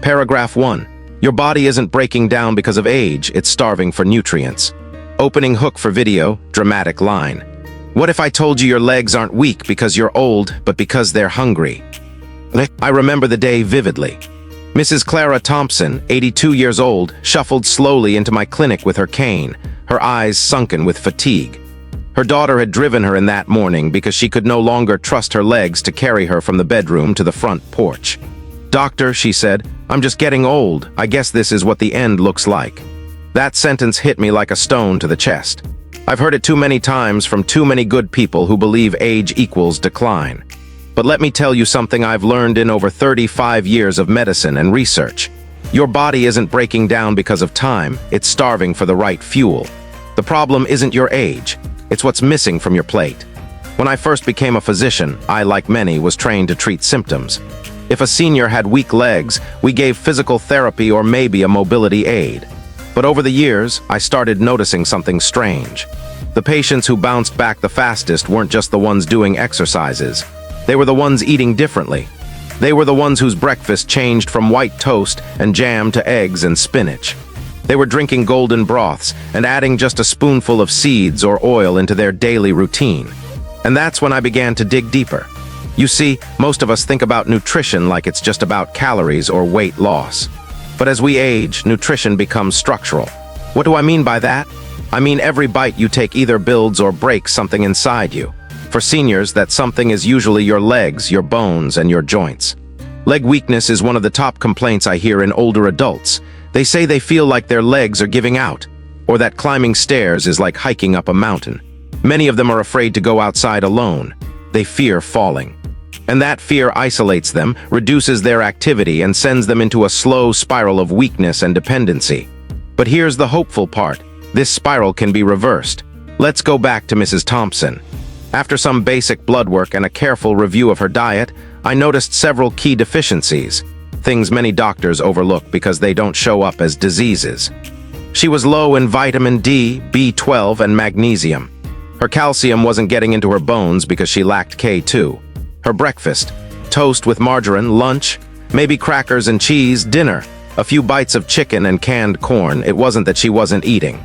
Paragraph 1. Your body isn't breaking down because of age, it's starving for nutrients. Opening hook for video, dramatic line. What if I told you your legs aren't weak because you're old, but because they're hungry? I remember the day vividly. Mrs. Clara Thompson, 82 years old, shuffled slowly into my clinic with her cane, her eyes sunken with fatigue. Her daughter had driven her in that morning because she could no longer trust her legs to carry her from the bedroom to the front porch. "Doctor," she said, "I'm just getting old. I guess this is what the end looks like." That sentence hit me like a stone to the chest. I've heard it too many times from too many good people who believe age equals decline. But let me tell you something I've learned in over 35 years of medicine and research. Your body isn't breaking down because of time, it's starving for the right fuel. The problem isn't your age, it's what's missing from your plate. When I first became a physician, I, like many, was trained to treat symptoms. If a senior had weak legs, we gave physical therapy or maybe a mobility aid. But over the years, I started noticing something strange. The patients who bounced back the fastest weren't just the ones doing exercises. They were the ones eating differently. They were the ones whose breakfast changed from white toast and jam to eggs and spinach. They were drinking golden broths and adding just a spoonful of seeds or oil into their daily routine. And that's when I began to dig deeper. You see, most of us think about nutrition like it's just about calories or weight loss. But as we age, nutrition becomes structural. What do I mean by that? I mean every bite you take either builds or breaks something inside you. For seniors, that something is usually your legs, your bones, and your joints. Leg weakness is one of the top complaints I hear in older adults. They say they feel like their legs are giving out, or that climbing stairs is like hiking up a mountain. Many of them are afraid to go outside alone. They fear falling. And that fear isolates them, reduces their activity, and sends them into a slow spiral of weakness and dependency. But here's the hopeful part. This spiral can be reversed. Let's go back to Mrs. Thompson. After some basic blood work and a careful review of her diet, I noticed several key deficiencies, things many doctors overlook because they don't show up as diseases. She was low in vitamin D, B12, and magnesium. Her calcium wasn't getting into her bones because she lacked K2. Her breakfast, toast with margarine, lunch, maybe crackers and cheese, dinner, a few bites of chicken and canned corn. It wasn't that she wasn't eating.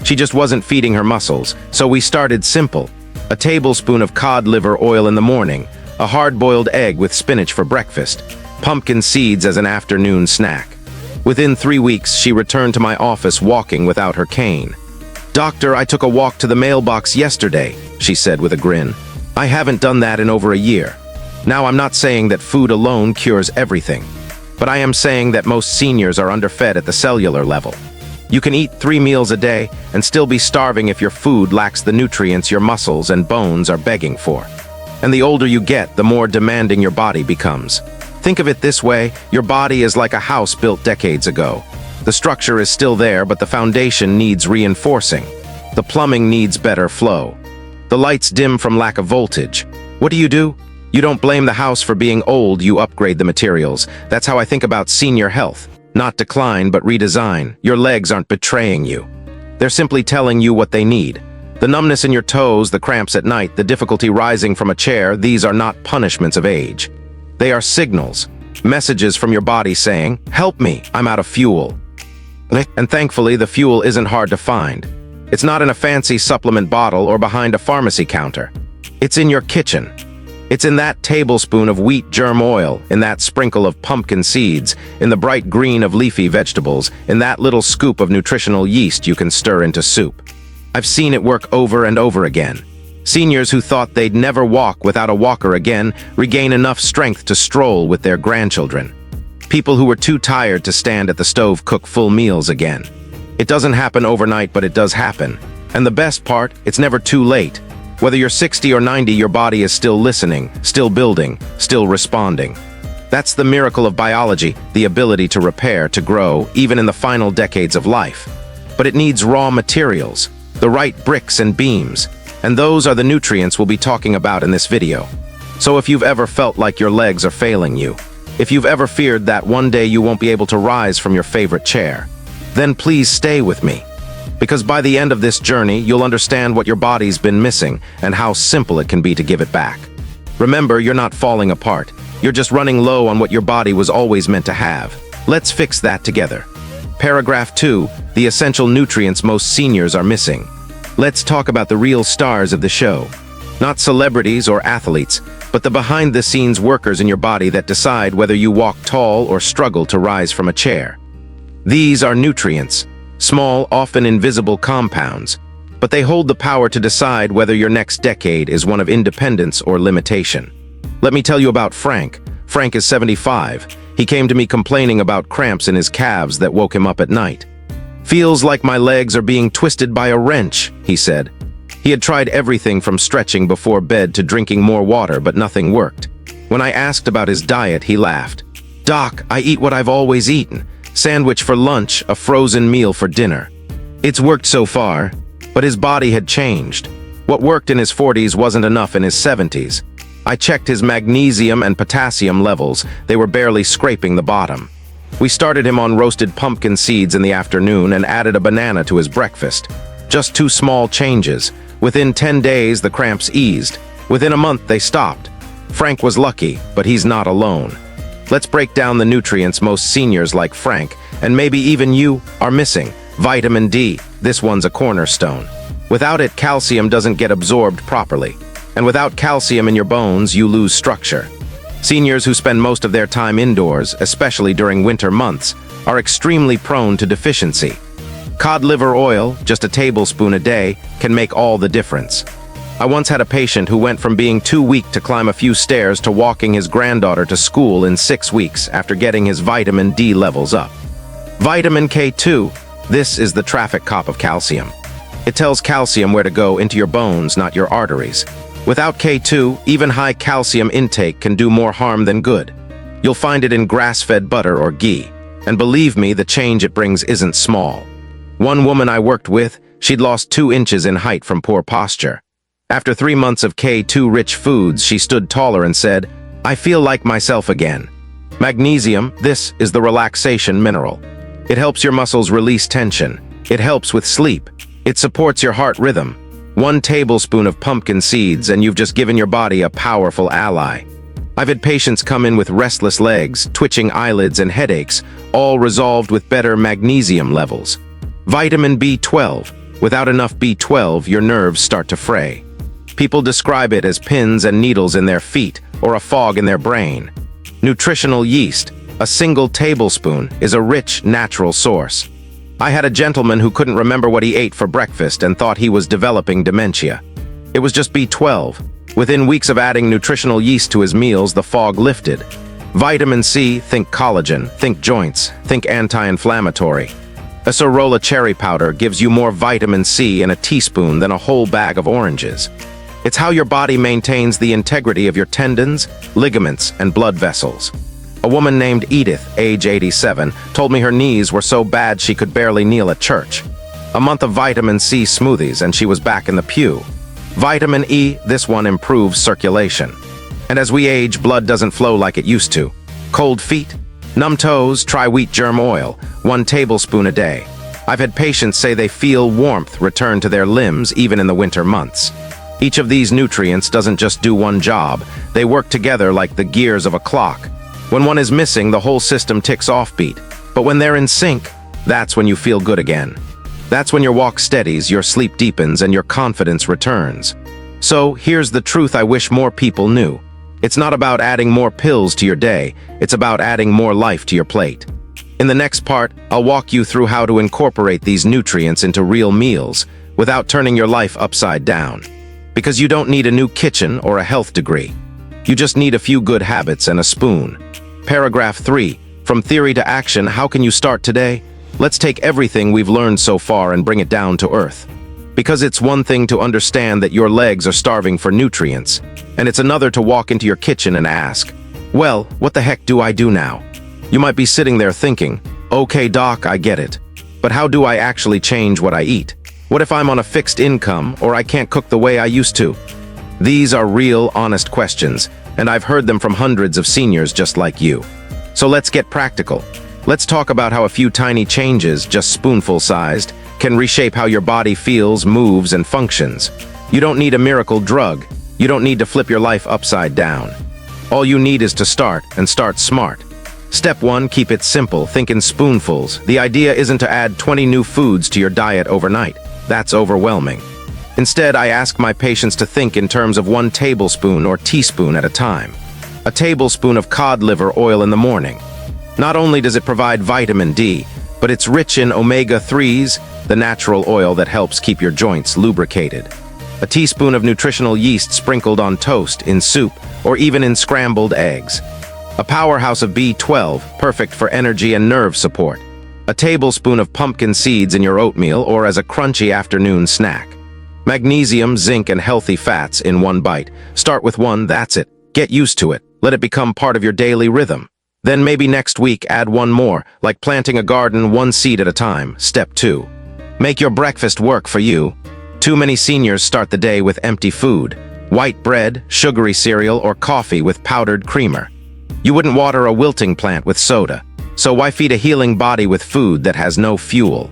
She just wasn't feeding her muscles, so we started simple. A tablespoon of cod liver oil in the morning, a hard-boiled egg with spinach for breakfast, pumpkin seeds as an afternoon snack. Within 3 weeks, she returned to my office walking without her cane. "Doctor, I took a walk to the mailbox yesterday," she said with a grin. "I haven't done that in over a year." Now, I'm not saying that food alone cures everything, but I am saying that most seniors are underfed at the cellular level. You can eat 3 meals a day and still be starving if your food lacks the nutrients your muscles and bones are begging for. And the older you get, the more demanding your body becomes. Think of it this way, your body is like a house built decades ago. The structure is still there, but the foundation needs reinforcing. The plumbing needs better flow. The lights dim from lack of voltage. What do? You don't blame the house for being old, you upgrade the materials. That's how I think about senior health. Not decline, but redesign. Your legs aren't betraying you. They're simply telling you what they need. The numbness in your toes, the cramps at night, the difficulty rising from a chair, these are not punishments of age. They are signals, messages from your body saying, "Help me, I'm out of fuel." And thankfully, the fuel isn't hard to find. It's not in a fancy supplement bottle or behind a pharmacy counter. It's in your kitchen. It's in that tablespoon of wheat germ oil, in that sprinkle of pumpkin seeds, in the bright green of leafy vegetables, in that little scoop of nutritional yeast you can stir into soup. I've seen it work over and over again. Seniors who thought they'd never walk without a walker again regain enough strength to stroll with their grandchildren. People who were too tired to stand at the stove cook full meals again. It doesn't happen overnight, but it does happen. And the best part, it's never too late. Whether you're 60 or 90, your body is still listening, still building, still responding. That's the miracle of biology, the ability to repair, to grow, even in the final decades of life. But it needs raw materials, the right bricks and beams, and those are the nutrients we'll be talking about in this video. So if you've ever felt like your legs are failing you, if you've ever feared that one day you won't be able to rise from your favorite chair, then please stay with me. Because by the end of this journey, you'll understand what your body's been missing and how simple it can be to give it back. Remember, you're not falling apart. You're just running low on what your body was always meant to have. Let's fix that together. Paragraph 2, the essential nutrients most seniors are missing. Let's talk about the real stars of the show. Not celebrities or athletes, but the behind-the-scenes workers in your body that decide whether you walk tall or struggle to rise from a chair. These are nutrients, small, often invisible compounds, but they hold the power to decide whether your next decade is one of independence or limitation. Let me tell you about Frank. Frank is 75. He came to me complaining about cramps in his calves that woke him up at night. "Feels like my legs are being twisted by a wrench," he said. He had tried everything from stretching before bed to drinking more water, but nothing worked. When I asked about his diet, he laughed. "Doc, I eat what I've always eaten. Sandwich for lunch, a frozen meal for dinner." It's worked so far, but his body had changed. What worked in his 40s wasn't enough in his 70s. I checked his magnesium and potassium levels. They were barely scraping the bottom. We started him on roasted pumpkin seeds in the afternoon and added a banana to his breakfast. Just 2 small changes. Within 10 days, the cramps eased. Within a month, they stopped. Frank was lucky, but he's not alone. Let's break down the nutrients most seniors like Frank, and maybe even you, are missing. Vitamin D. This one's a cornerstone. Without it, calcium doesn't get absorbed properly. And without calcium in your bones, you lose structure. Seniors who spend most of their time indoors, especially during winter months, are extremely prone to deficiency. Cod liver oil, just a tablespoon a day, can make all the difference. I once had a patient who went from being too weak to climb a few stairs to walking his granddaughter to school in 6 weeks after getting his vitamin D levels up. Vitamin K2, this is the traffic cop of calcium. It tells calcium where to go into your bones, not your arteries. Without K2, even high calcium intake can do more harm than good. You'll find it in grass-fed butter or ghee. And believe me, the change it brings isn't small. One woman I worked with, she'd lost 2 inches in height from poor posture. After 3 months of K2-rich foods, she stood taller and said, "I feel like myself again." Magnesium, this is the relaxation mineral. It helps your muscles release tension. It helps with sleep. It supports your heart rhythm. 1 tablespoon of pumpkin seeds and you've just given your body a powerful ally. I've had patients come in with restless legs, twitching eyelids and headaches, all resolved with better magnesium levels. Vitamin B12. Without enough B12, your nerves start to fray. People describe it as pins and needles in their feet or a fog in their brain. Nutritional yeast, a single tablespoon, is a rich, natural source. I had a gentleman who couldn't remember what he ate for breakfast and thought he was developing dementia. It was just B12. Within weeks of adding nutritional yeast to his meals, the fog lifted. Vitamin C, think collagen, think joints, think anti-inflammatory. Acerola cherry powder gives you more vitamin C in a teaspoon than a whole bag of oranges. It's how your body maintains the integrity of your tendons, ligaments, and blood vessels. A woman named Edith, age 87, told me her knees were so bad she could barely kneel at church. A month of vitamin C smoothies and she was back in the pew. Vitamin E, this one improves circulation. And as we age, blood doesn't flow like it used to. Cold feet? Numb toes? Try wheat germ oil, 1 tablespoon a day. I've had patients say they feel warmth return to their limbs even in the winter months. Each of these nutrients doesn't just do one job, they work together like the gears of a clock. When one is missing, the whole system ticks offbeat. But when they're in sync, that's when you feel good again. That's when your walk steadies, your sleep deepens, and your confidence returns. So, here's the truth I wish more people knew. It's not about adding more pills to your day, it's about adding more life to your plate. In the next part, I'll walk you through how to incorporate these nutrients into real meals without turning your life upside down. Because you don't need a new kitchen or a health degree. You just need a few good habits and a spoon. Paragraph 3. From theory to action, how can you start today? Let's take everything we've learned so far and bring it down to earth. Because it's one thing to understand that your legs are starving for nutrients, and it's another to walk into your kitchen and ask, well, what the heck do I do now? You might be sitting there thinking, okay, doc, I get it. But how do I actually change what I eat? What if I'm on a fixed income or I can't cook the way I used to? These are real, honest questions, and I've heard them from hundreds of seniors just like you. So let's get practical. Let's talk about how a few tiny changes, just spoonful-sized, can reshape how your body feels, moves, and functions. You don't need a miracle drug. You don't need to flip your life upside down. All you need is to start, and start smart. Step 1, keep it simple. Think in spoonfuls. The idea isn't to add 20 new foods to your diet overnight. That's overwhelming. Instead, I ask my patients to think in terms of 1 tablespoon or teaspoon at a time. A tablespoon of cod liver oil in the morning. Not only does it provide vitamin D, but it's rich in omega-3s, the natural oil that helps keep your joints lubricated. A teaspoon of nutritional yeast sprinkled on toast, in soup, or even in scrambled eggs. A powerhouse of B12, perfect for energy and nerve support. A tablespoon of pumpkin seeds in your oatmeal or as a crunchy afternoon snack. Magnesium, zinc, and healthy fats in 1 bite. Start with 1, that's it. Get used to it. Let it become part of your daily rhythm. Then maybe next week add 1 more, like planting a garden 1 seed at a time. Step 2. Make your breakfast work for you. Too many seniors start the day with empty food. White bread, sugary cereal, or coffee with powdered creamer. You wouldn't water a wilting plant with soda, so why feed a healing body with food that has no fuel?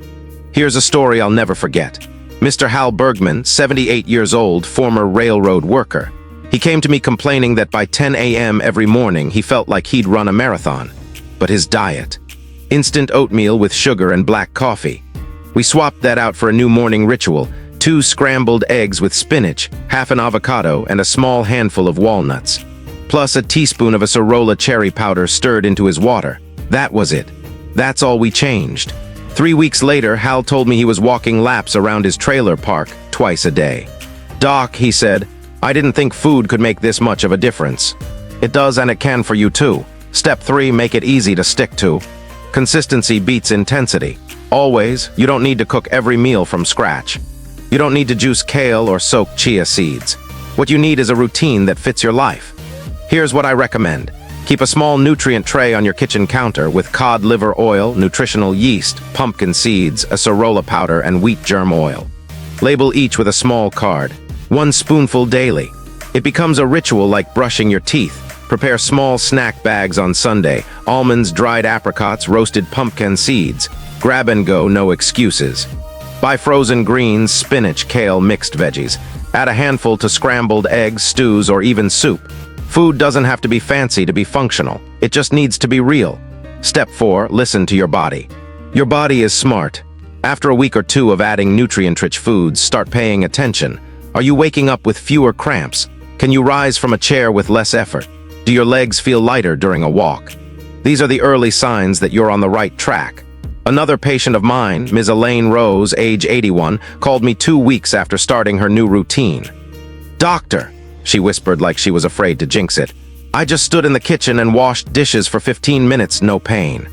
Here's a story I'll never forget. Mr. Hal Bergman, 78 years old, former railroad worker. He came to me complaining that by 10 a.m. every morning he felt like he'd run a marathon. But his diet? Instant oatmeal with sugar and black coffee. We swapped that out for a new morning ritual: 2 scrambled eggs with spinach, half an avocado, and a small handful of walnuts. Plus a teaspoon of acerola cherry powder stirred into his water. That was it. That's all we changed. 3 weeks later, Hal told me he was walking laps around his trailer park twice a day. "Doc," he said, "I didn't think food could make this much of a difference." It does, and it can for you too. Step 3, make it easy to stick to. Consistency beats intensity. Always, you don't need to cook every meal from scratch. You don't need to juice kale or soak chia seeds. What you need is a routine that fits your life. Here's what I recommend. Keep a small nutrient tray on your kitchen counter with cod liver oil, nutritional yeast, pumpkin seeds, acerola powder, and wheat germ oil. Label each with a small card. 1 spoonful daily. It becomes a ritual like brushing your teeth. Prepare small snack bags on Sunday. Almonds, dried apricots, roasted pumpkin seeds. Grab and go, no excuses. Buy frozen greens, spinach, kale, mixed veggies. Add a handful to scrambled eggs, stews, or even soup. Food doesn't have to be fancy to be functional. It just needs to be real. Step 4, listen to your body. Your body is smart. After a week or 2 of adding nutrient-rich foods, start paying attention. Are you waking up with fewer cramps? Can you rise from a chair with less effort? Do your legs feel lighter during a walk? These are the early signs that you're on the right track. Another patient of mine, Ms. Elaine Rose, age 81, called me 2 weeks after starting her new routine. "Doctor," she whispered like she was afraid to jinx it, "I just stood in the kitchen and washed dishes for 15 minutes, no pain."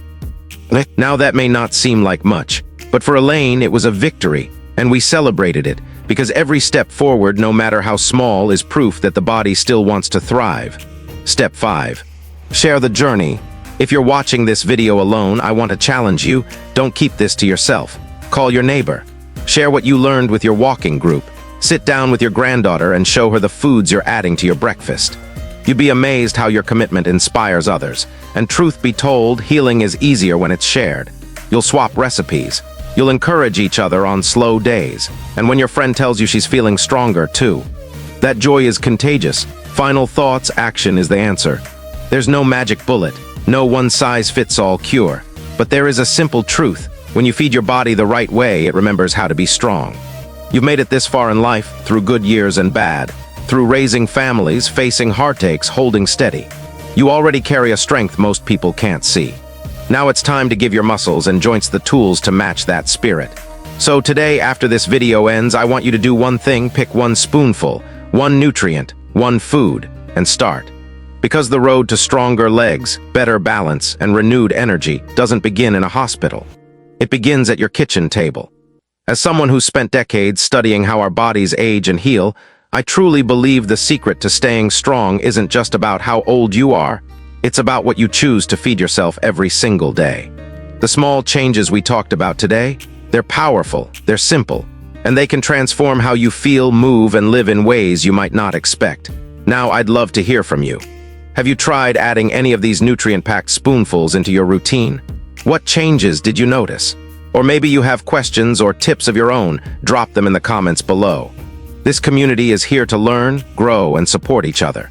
Now that may not seem like much, but for Elaine it was a victory, and we celebrated it, because every step forward, no matter how small, is proof that the body still wants to thrive. Step 5. Share the journey. If you're watching this video alone, I want to challenge you, don't keep this to yourself. Call your neighbor. Share what you learned with your walking group. Sit down with your granddaughter and show her the foods you're adding to your breakfast. You'd be amazed how your commitment inspires others. And truth be told, healing is easier when it's shared. You'll swap recipes. You'll encourage each other on slow days. And when your friend tells you she's feeling stronger too. That joy is contagious. Final thoughts, action is the answer. There's no magic bullet, no one-size-fits-all cure. But there is a simple truth. When you feed your body the right way, it remembers how to be strong. You've made it this far in life, through good years and bad, through raising families, facing heartaches, holding steady. You already carry a strength most people can't see. Now it's time to give your muscles and joints the tools to match that spirit. So today, after this video ends, I want you to do one thing: pick 1 spoonful, 1 nutrient, 1 food, and start. Because the road to stronger legs, better balance, and renewed energy doesn't begin in a hospital. It begins at your kitchen table. As someone who's spent decades studying how our bodies age and heal, I truly believe the secret to staying strong isn't just about how old you are. It's about what you choose to feed yourself every single day. The small changes we talked about today, they're powerful, they're simple, and they can transform how you feel, move, and live in ways you might not expect. Now I'd love to hear from you. Have you tried adding any of these nutrient-packed spoonfuls into your routine? What changes did you notice? Or maybe you have questions or tips of your own. Drop them in the comments below. This community is here to learn, grow, and support each other.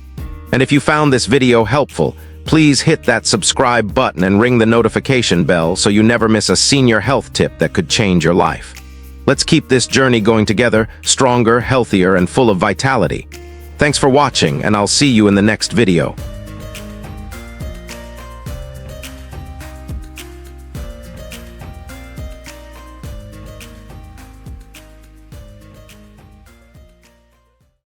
And if you found this video helpful, Please hit that subscribe button and ring the notification bell so you never miss a senior health tip that could change your life. Let's keep this journey going together, stronger, healthier, and full of vitality. Thanks for watching, and I'll see you in the next video.